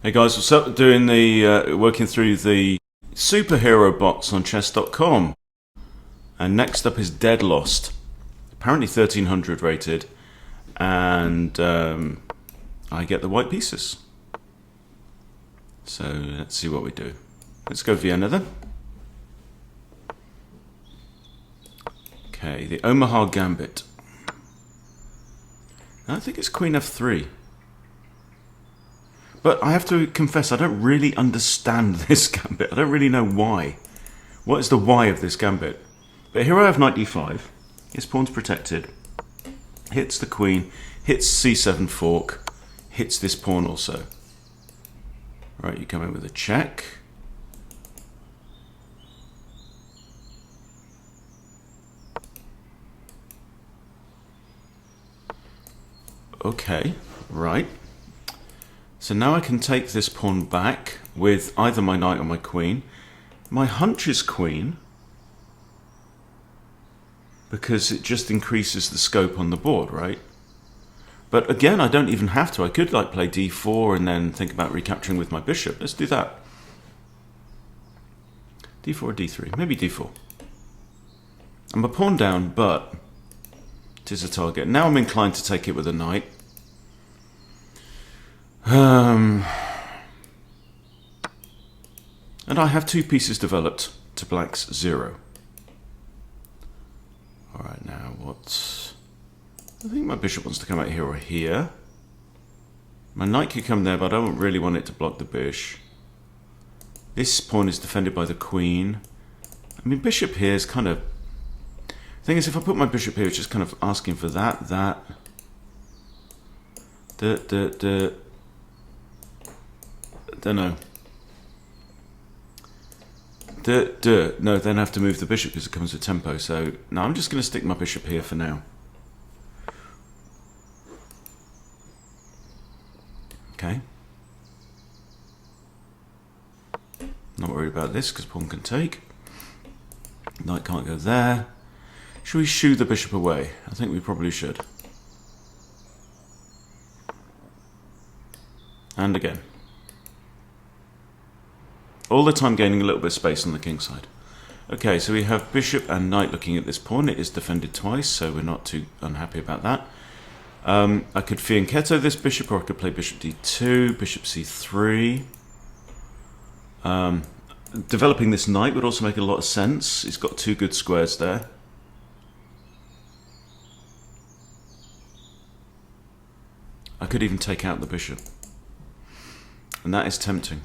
Hey guys, what's up? Doing the working through the superhero box on chess.com, and next up is Deadlost. Apparently 1300 rated, and I get the white pieces. So let's see what we do. Let's go Vienna then. Okay, the Omaha Gambit. I think it's Queen F3. But I have to confess, I don't really understand this gambit. I don't really know why. What is the why of this gambit? But here I have knight d5. His pawn's protected. Hits the queen. Hits c7 fork. Hits this pawn also. Right, you come in with a check. Okay, right. So now I can take this pawn back with either my knight or my queen. My hunch is queen, because it just increases the scope on the board, right? But again, I don't even have to. I could like play d4 and then think about recapturing with my bishop. Let's do that. d4 or d3? Maybe d4. I'm a pawn down, but it is a target. Now I'm inclined to take it with a knight. And I have two pieces developed to black's 0. Alright, now what? I think my bishop wants to come out here or here. My knight could come there, but I don't really want it to block the bishop. This pawn is defended by the queen. I mean, bishop here is kind of... The thing is, if I put my bishop here, it's just kind of asking for that. Don't know. No, then I have to move the bishop because it comes with tempo. So, no, I'm just going to stick my bishop here for now. Okay. Not worried about this because pawn can take. Knight can't go there. Should we shoo the bishop away? I think we probably should. And again. All the time gaining a little bit of space on the king side. Okay, so we have bishop and knight looking at this pawn. It is defended twice, so we're not too unhappy about that. I could fianchetto this bishop, or I could play bishop d2, bishop c3. Developing this knight would also make a lot of sense. He's got two good squares there. I could even take out the bishop. And that is tempting.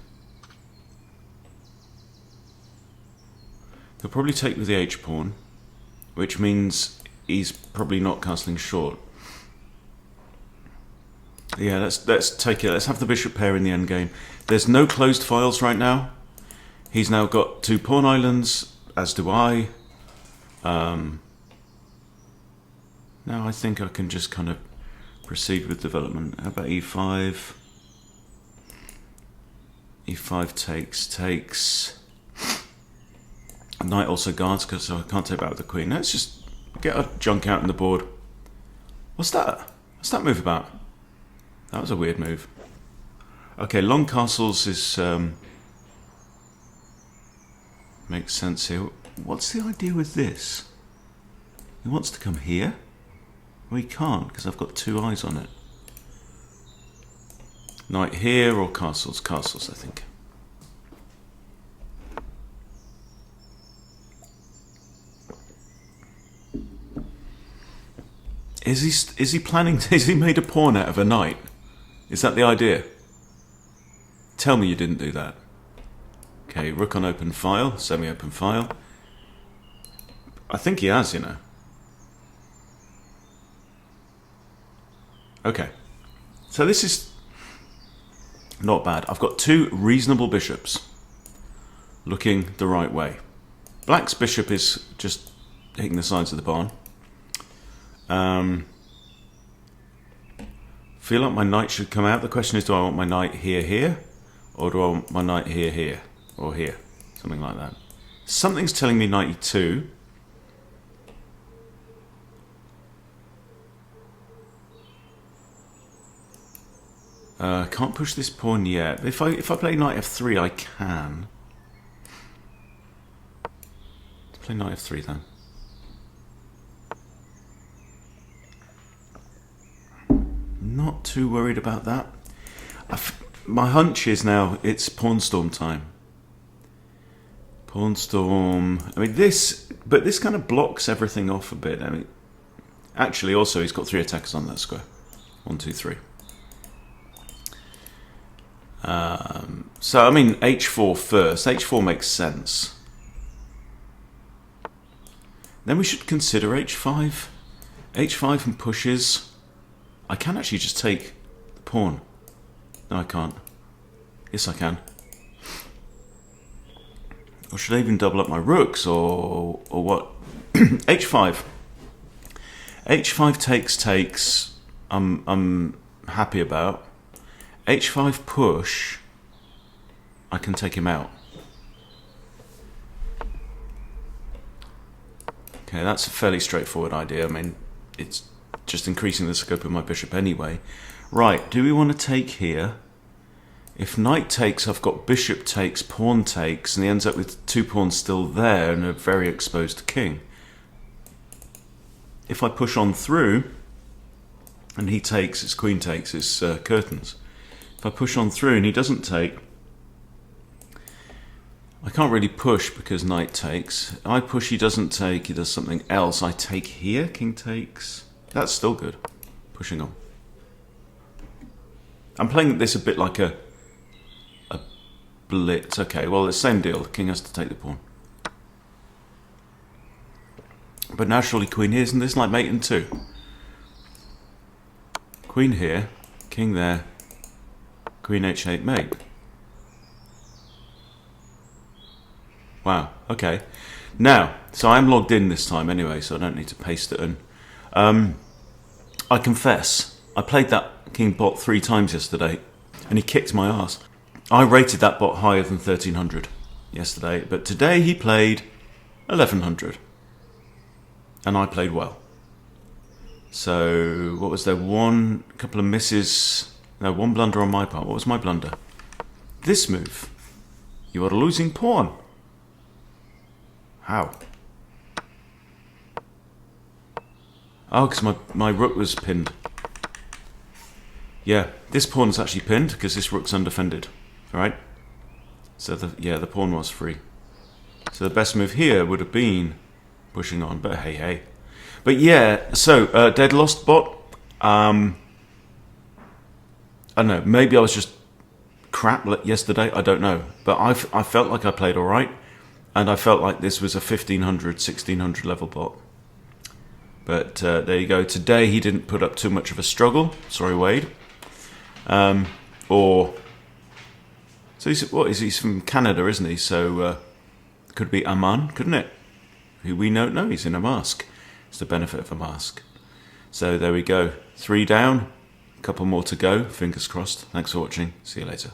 He'll probably take with the h-pawn, which means he's probably not castling short. Yeah, let's take it. Let's have the bishop pair in the endgame. There's no closed files right now. He's now got two pawn islands, as do I. Now I think I can just kind of proceed with development. How about e5? e5 takes. Knight also guards because I can't take back with the queen. Let's just get a junk out on the board. What's that? What's that move about? That was a weird move. Okay, long castles is makes sense here. What's the idea with this? He wants to come here? Well, he can't because I've got two eyes on it. Knight here or castles? Castles, I think. Is he planning? Has he made a pawn out of a knight? Is that the idea? Tell me you didn't do that. Okay, rook on open file, semi-open file. I think he has, you know. Okay, so this is not bad. I've got two reasonable bishops looking the right way. Black's bishop is just hitting the sides of the barn. Feel like my knight should come out. The question is, do I want my knight here, or do I want my knight here, or here? Something like that. Something's telling me knight e2. Can't push this pawn yet. If I play knight f3, I can. Let's play knight f3 then. Not too worried about that. My hunch is now it's pawn storm time. Pawn storm. I mean but this kind of blocks everything off a bit. I mean, actually, also he's got 3 attackers on that square. 1, 2, 3. So I mean h4 first. h4 makes sense. Then we should consider h5. h5 and pushes. I can actually just take the pawn. No, I can't. Yes, I can. Or should I even double up my rooks, or what? h5. h5 takes. I'm happy about. h5 push. I can take him out. Okay, that's a fairly straightforward idea. I mean, it's just increasing the scope of my bishop anyway. Right, do we want to take here? If knight takes, I've got bishop takes, pawn takes, and he ends up with 2 pawns still there and a very exposed king. If I push on through, and he takes, his queen takes, his curtains. If I push on through and he doesn't take, I can't really push because knight takes. I push, he doesn't take, he does something else. I take here, king takes. That's still good. Pushing on. I'm playing this a bit like a blitz. Okay, well, the same deal. The king has to take the pawn. But now surely queen here. Isn't this like mate in 2? Queen here, king there, queen h8 mate. Wow, okay. Now, so I'm logged in this time anyway, so I don't need to paste it in. I confess, I played that king bot 3 times yesterday, and he kicked my ass. I rated that bot higher than 1300 yesterday, but today he played 1100. And I played well. So, what was there? A couple of misses. No, 1 blunder on my part. What was my blunder? This move. You are a losing pawn. How? Oh, because my rook was pinned. Yeah, this pawn is actually pinned because this rook's undefended. Alright? So, the pawn was free. So the best move here would have been pushing on, but hey, hey. But yeah, so, DeadlostBot, I don't know, maybe I was just crap yesterday, I don't know. But I felt like I played alright, and I felt like this was a 1500, 1600 level bot. But there you go. Today he didn't put up too much of a struggle. Sorry, Wade. So he's from Canada, isn't he? So could be Aman, couldn't it? Who we don't know. He's in a mask. It's the benefit of a mask. So there we go. 3 down. A couple more to go. Fingers crossed. Thanks for watching. See you later.